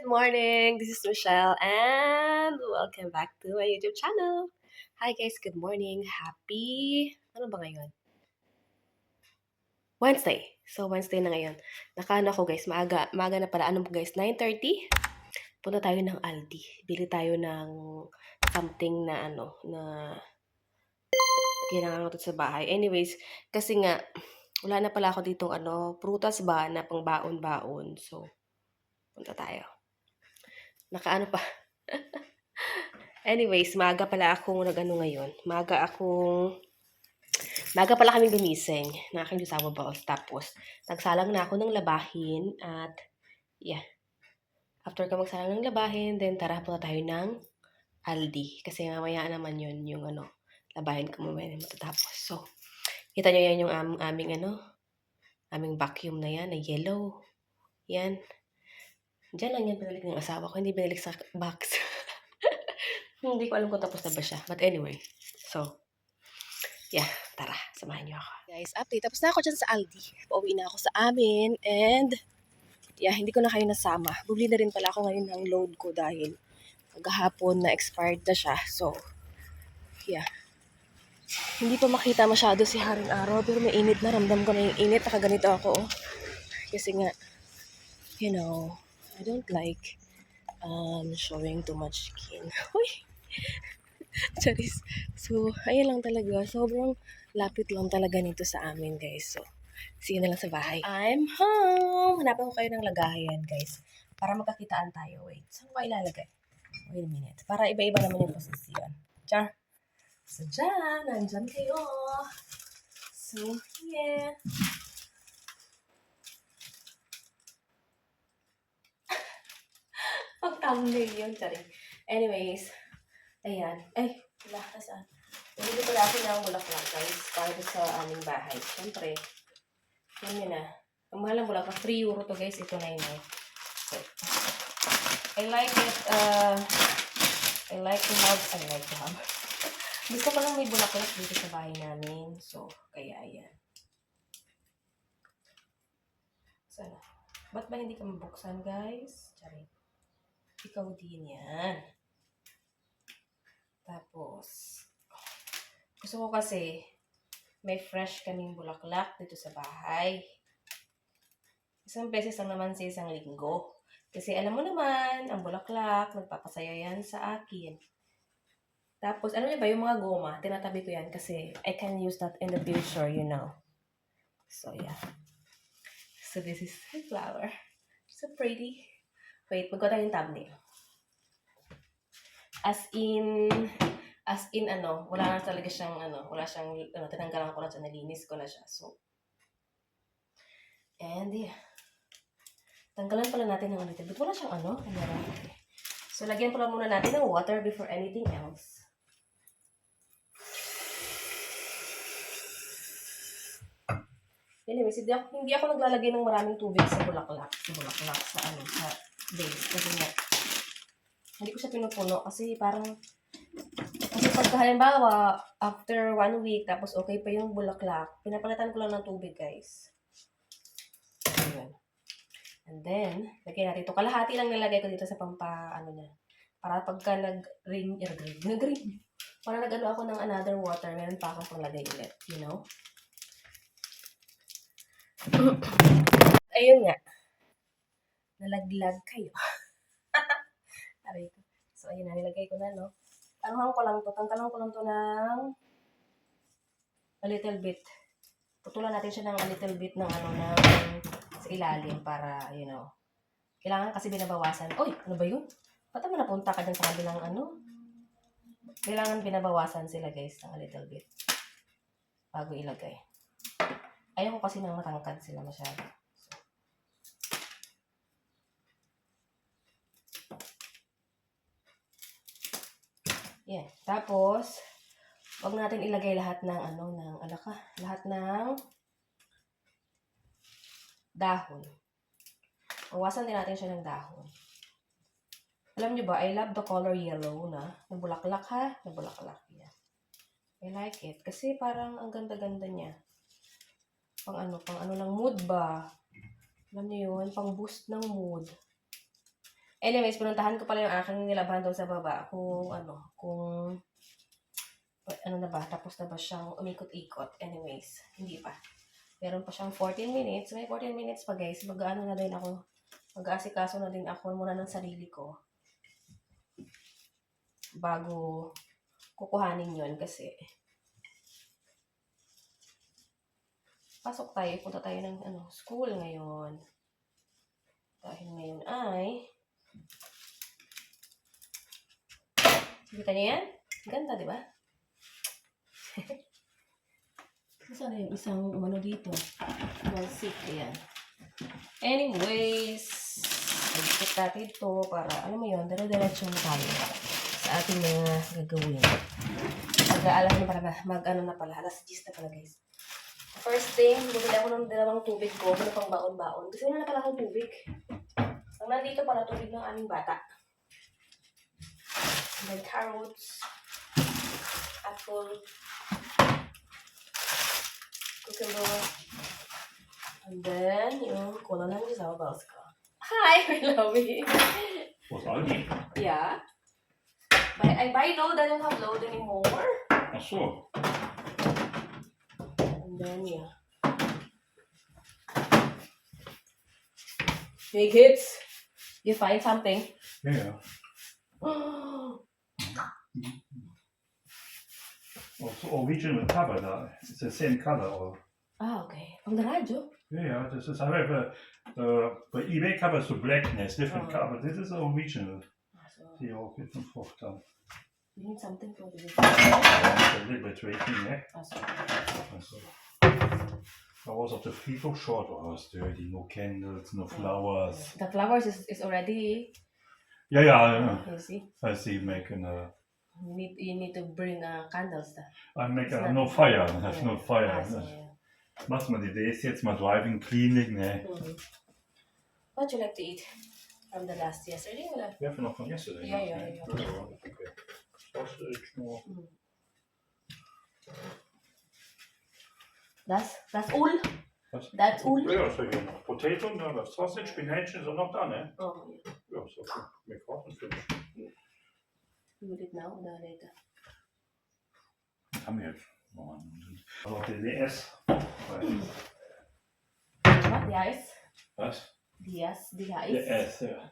Good morning. This is Michelle and welcome back to my YouTube channel. Hi guys, good morning. Happy, ano ba ngayon? Wednesday. So Wednesday na ngayon. Nakaano ko guys, maaga na pala. Ano guys, 9:30? Punta tayo ng Aldi. Bili tayo ng something na kailangan ko sa bahay. Anyways, kasi nga wala na pala ako ditong prutas ba na pang baon-baon. So punta tayo. Nakaano pa. Anyways, maaga pala akong ngayon. Maaga pala kaming gumising na aking Diyos balls. Tapos, nagsalang na ako ng labahin at, yeah. After ko magsalang ng labahin, then tara punta tayo ng Aldi. Kasi mamaya naman yun yung labahin ko mamaya na matatapos. So, kita nyo yan yung aming vacuum na yan, na yellow. Yan. Diyan lang yan binalik ng asawa ko, hindi binalik sa box. Hindi ko alam kung tapos na ba siya. But anyway, so, yeah, tara, samahan niyo ako. Guys, update. Tapos na ako dyan sa Aldi. Pauwi na ako sa amin. And, yeah, hindi ko na kayo nasama. Bumili na rin pala ako ngayon ng load ko dahil maghapon na expired na siya. So, yeah. Hindi pa makita masyado si Haring Araw. Pero may init na. Ramdam ko na yung init. Nakaganito ako. Kasi nga, you know, I don't like showing too much skin. Uy! Charis. So, ayun lang talaga. Sobrang lapit lang talaga nito sa amin, guys. So, see you na lang sa bahay. I'm home! Hanapan ko kayo ng lagayan, guys. Para magkakitaan tayo. Wait, saan ko ilalagay? Wait a minute. Para iba-iba naman yung posisyon. Char. So, dyan. Nandyan kayo. So, yeah. Pag-thumbnail yun, charing. Anyways, ayan. Ay, wala. Saan? Bumili pala ako ng bulaklak, guys. Para sa aming bahay. Siyempre, yun na. Ang mahal ng bulaklak. 3 euro to, guys. Ito na yun. So, I like it. I like to have. Gusto ko lang may bulaklak dito sa bahay namin. So, kaya ayan. Sana. Ba't ba hindi ka mabuksan, guys? Charing. Ikaw din yan. Tapos, gusto ko kasi may fresh kaming bulaklak dito sa bahay. Isang beses lang naman sa isang linggo. Kasi alam mo naman, ang bulaklak, nagpapasaya yan sa akin. Tapos, ano ba, yung mga goma, tinatabi ko yan kasi I can use that in the future, you know. So, yeah. So, this is the flower. So pretty. Wait, magkota yung thumbnail. As in, wala na talaga siyang, wala siyang, tinanggalan ko na siya, nalinis ko na siya. So, and yeah. Tanggalan pala natin ng little bit. Wala siyang okay. So, lagyan pala muna natin ng water before anything else. Anyways, hindi ako naglalagay ng maraming tubig sa bulaklak. Sa base. Kasi nga, hindi ko siya pinupuno. Kasi pagka halimbawa, after 1 week, tapos okay pa yung bulaklak, pinapalitan ko lang ng tubig, guys. Ayan. And then, lagyan natin ito. Kalahati lang nilagay ko dito sa niya. Para pagka nag-ring. Para ako ng another water, meron pa akong panglagay ulit. You know? Ayun nga. Nalaglag kayo. So, ayun na. Nilagay ko na, no? Tangkalan ko lang to ng a little bit. Putulan natin siya ng a little bit ng sa ilalim para, you know. Kailangan kasi binabawasan. Uy, ano ba yun? Ba't naman napunta ka dyan sa kabilang Kailangan binabawasan sila, guys, ng a little bit. Bago ilagay. Ayaw ko kasi nang matangkad sila masyado. Yeah. Tapos, wag natin ilagay lahat ng lahat ng dahon. Bawasan din natin siya ng dahon. Alam niyo ba, I love the color yellow na bulaklak ha. Na bulaklak. Yeah. I like it. Kasi parang ang ganda-ganda niya. Pang lang mood ba? Alam niyo yun? Pang boost ng mood. Anyways, pinuntahan ko pala yung aking nilabahan doon sa baba kung ano na ba, tapos na ba siyang umikot-ikot. Anyways, hindi pa. Meron pa siyang 14 minutes. May 14 minutes pa guys. Mag-ano na din ako. Mag-aasikaso na din ako muna ng sarili ko. Bago kukuhanin yon kasi pasok tayo. Punta tayo ng school ngayon. Dahil ngayon ay kita niyo yan? Ganda, di ba? Sana yung isang dito. One seat, yan. Anyways, mag-put natin ito para, alam mo yun, dara-diretso na tayo sa ating mga gagawin. Mag-aalas na pala, na pala, alas 10 na pala guys. First thing, bumili ako ng dalawang tubig ko, wala pang baon-baon. Kasi wala na pala akong tubig. Ang nandito pala tubig ng aming bata. And then carrots, apple, cucumber, and then yung cola lang yung sa babaws ko. Hi, we love it. Was Aldi? Yeah. But I buy load, I don't have load anymore. Ach so. And then, yeah. Big hits. You find something? Yeah. Also original cover there. It's the same color. Or Okay. Ang radyo? yeah, this is however the eBay covers the blackness, different cover. This is original. So, Die auch jetzt im Fruchtern. you need something for this. A little bit waiting, yeah. Also, Also, I was of the Friedhof short or dirty, no candles, no flowers. the flowers is already, Yeah, yeah, you see? I see making You need to bring candles. I make It's not- no fire, I have no fire. So, yeah. Machst mal die Idee ist jetzt mal driving cleaning, ne? What you like to eat from the last yesterday? Wala. We have enough from yesterday. Yeah. Okay. Sausage, more. That's all? Was? That's all? Ja, so hier noch Potato und dann das Sausage, Spinach ist auch noch da, ne? Oh, yeah. Ja, so gut. Make hot and finish. You will eat now or later? Haben wir jetzt. Also DDS. What? The ice? Was? The ice? DDS, ja.